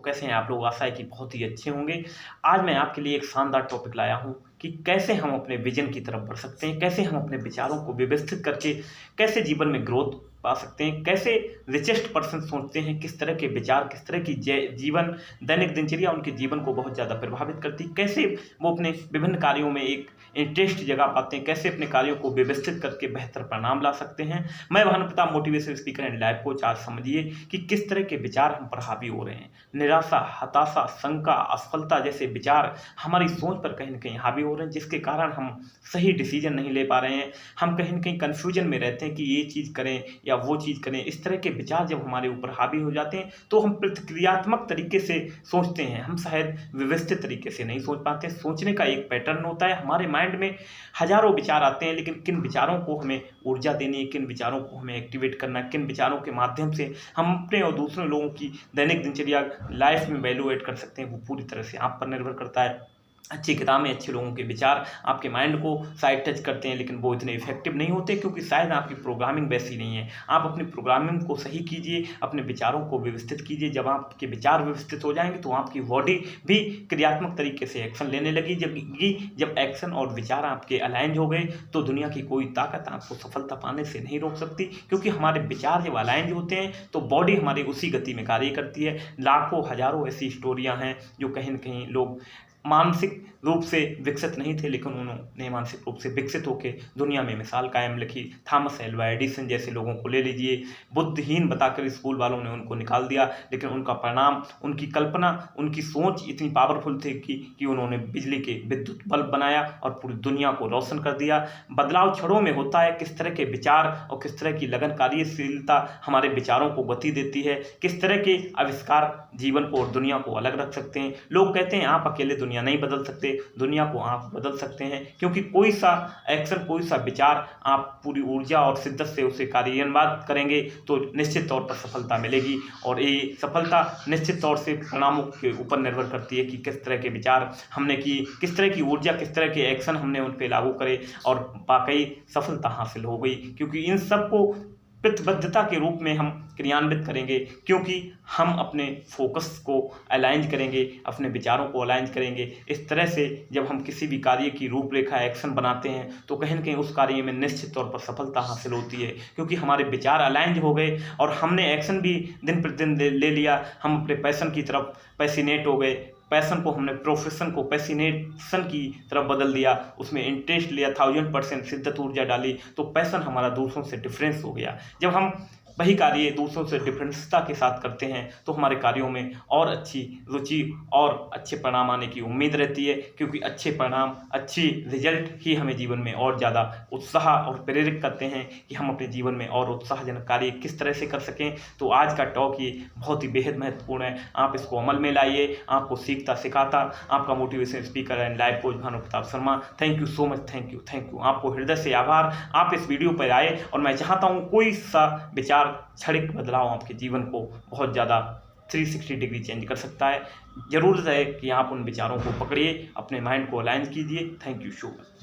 कैसे हैं आप लोग? आशा है कि बहुत ही अच्छे होंगे। आज मैं आपके लिए एक शानदार टॉपिक लाया हूँ कि कैसे हम अपने विज़न की तरफ बढ़ सकते हैं, कैसे हम अपने विचारों को व्यवस्थित करके कैसे जीवन में ग्रोथ पा सकते हैं, कैसे रिचेस्ट पर्सन सोचते हैं, किस तरह के विचार, किस तरह की जीवन, दैनिक दिनचर्या उनके जीवन को बहुत ज़्यादा प्रभावित करती है, कैसे वो अपने विभिन्न कार्यों में एक इंटरेस्ट जगा पाते हैं, कैसे अपने कार्यों को व्यवस्थित करके बेहतर परिणाम ला सकते हैं। मैं Bhanupratap motivational speaker and life coach. आज समझिए कि किस तरह के विचार हम पर हावी हो रहे हैं। निराशा, हताशा, शंका, असफलता जैसे विचार हमारी सोच पर कहीं न कहीं हावी हो रहे हैं, जिसके कारण हम सही डिसीजन नहीं ले पा रहे हैं। हम कहीं न कहीं कन्फ्यूजन में रहते हैं कि ये चीज़ करें या वो चीज़ करें। इस तरह के विचार जब हमारे ऊपर हावी हो जाते हैं तो हम प्रतिक्रियात्मक तरीके से सोचते हैं, हम शायद व्यवस्थित तरीके से नहीं सोच पाते। सोचने का एक पैटर्न होता है, हमारे माइंड में हज़ारों विचार आते हैं, लेकिन किन विचारों को हमें ऊर्जा देनी है, किन विचारों को हमें एक्टिवेट करना है, किन विचारों के माध्यम से हम अपने और दूसरे लोगों की दैनिक दिनचर्या लाइफ में वैल्यू ऐड कर सकते हैं, वो पूरी तरह से आप पर निर्भर करता है। अच्छी किताबें, अच्छे लोगों के विचार आपके माइंड को शायद टच करते हैं, लेकिन वो इतने इफेक्टिव नहीं होते क्योंकि शायद आपकी प्रोग्रामिंग वैसी नहीं है। आप अपनी प्रोग्रामिंग को सही कीजिए, अपने विचारों को व्यवस्थित कीजिए। जब आपके विचार व्यवस्थित हो जाएंगे तो आपकी बॉडी भी क्रियात्मक तरीके से एक्शन लेने लगी। जब एक्शन और विचार आपके अलाइन हो गए तो दुनिया की कोई ताकत आपको सफलता पाने से नहीं रोक सकती, क्योंकि हमारे विचार जब अलाइन होते हैं तो बॉडी हमारी उसी गति में कार्य करती है। लाखों हजारों ऐसी स्टोरियाँ हैं जो कहीं न कहीं लोग मानसिक रूप से विकसित नहीं थे, लेकिन उन्होंने मानसिक रूप से विकसित होकर दुनिया में मिसाल कायम लिखी। थॉमस एल्वा एडिसन जैसे लोगों को ले लीजिए, बुद्धिहीन बताकर स्कूल वालों ने उनको निकाल दिया, लेकिन उनका परिणाम, उनकी कल्पना, उनकी सोच इतनी पावरफुल थी कि उन्होंने बिजली के विद्युत बल्ब बनाया और पूरी दुनिया को रोशन कर दिया। बदलाव क्षणों में होता है। किस तरह के विचार और किस तरह की लगन कार्यशीलता हमारे विचारों को गति देती है, किस तरह के आविष्कार जीवन को और दुनिया को अलग रख सकते हैं। लोग कहते हैं आप अकेले दुनिया नहीं बदल सकते, दुनिया को आप बदल सकते हैं, क्योंकि कोई सा एक्शन, कोई सा विचार आप पूरी ऊर्जा और शिद्दत से उसे कार्यान्वित करेंगे तो निश्चित तौर पर सफलता मिलेगी। और ये सफलता निश्चित तौर से परिणामों के ऊपर निर्भर करती है कि किस तरह के विचार हमने की, किस तरह की ऊर्जा, किस तरह के एक्शन हमने उन पर लागू करे और वाकई सफलता हासिल हो गई। क्योंकि इन सबको प्रतिबद्धता के रूप में हम क्रियान्वित करेंगे, क्योंकि हम अपने फोकस को अलाइन करेंगे, अपने विचारों को अलाइन करेंगे। इस तरह से जब हम किसी भी कार्य की रूपरेखा, एक्शन बनाते हैं तो कहीं न कहीं उस कार्य में निश्चित तौर पर सफलता हासिल होती है, क्योंकि हमारे विचार अलाइन हो गए और हमने एक्शन भी दिन प्रतिदिन ले लिया। हम अपने पैशन की तरफ पैसिनेट हो गए, पैशन को हमने प्रोफेशन को पैसिनेशन की तरफ बदल दिया, उसमें इंटरेस्ट लिया, 1000% शिद्दत ऊर्जा डाली, तो पैशन हमारा दूसरों से डिफरेंस हो गया। जब हम वही कार्य दूसरों से डिफरेंसता के साथ करते हैं तो हमारे कार्यों में और अच्छी रुचि और अच्छे परिणाम आने की उम्मीद रहती है, क्योंकि अच्छे परिणाम, अच्छी रिजल्ट ही हमें जीवन में और ज़्यादा उत्साह और प्रेरित करते हैं कि हम अपने जीवन में और उत्साहजनक कार्य किस तरह से कर सकें। तो आज का टॉक ये बहुत ही बेहद महत्वपूर्ण है, आप इसको अमल में लाइए। आपको सीखता सिखाता आपका motivation speaker and life coach Bhanupratap Sharma. Thank you so much, thank you. आपको हृदय से आभार, आप इस वीडियो पर आए और मैं चाहता हूँ कोई सा विचार, क्षणिक बदलाव आपके जीवन को बहुत ज़्यादा 360 डिग्री चेंज कर सकता है। ज़रूरत है कि आप उन विचारों को पकड़िए, अपने माइंड को अलाइन कीजिए। Thank you so much.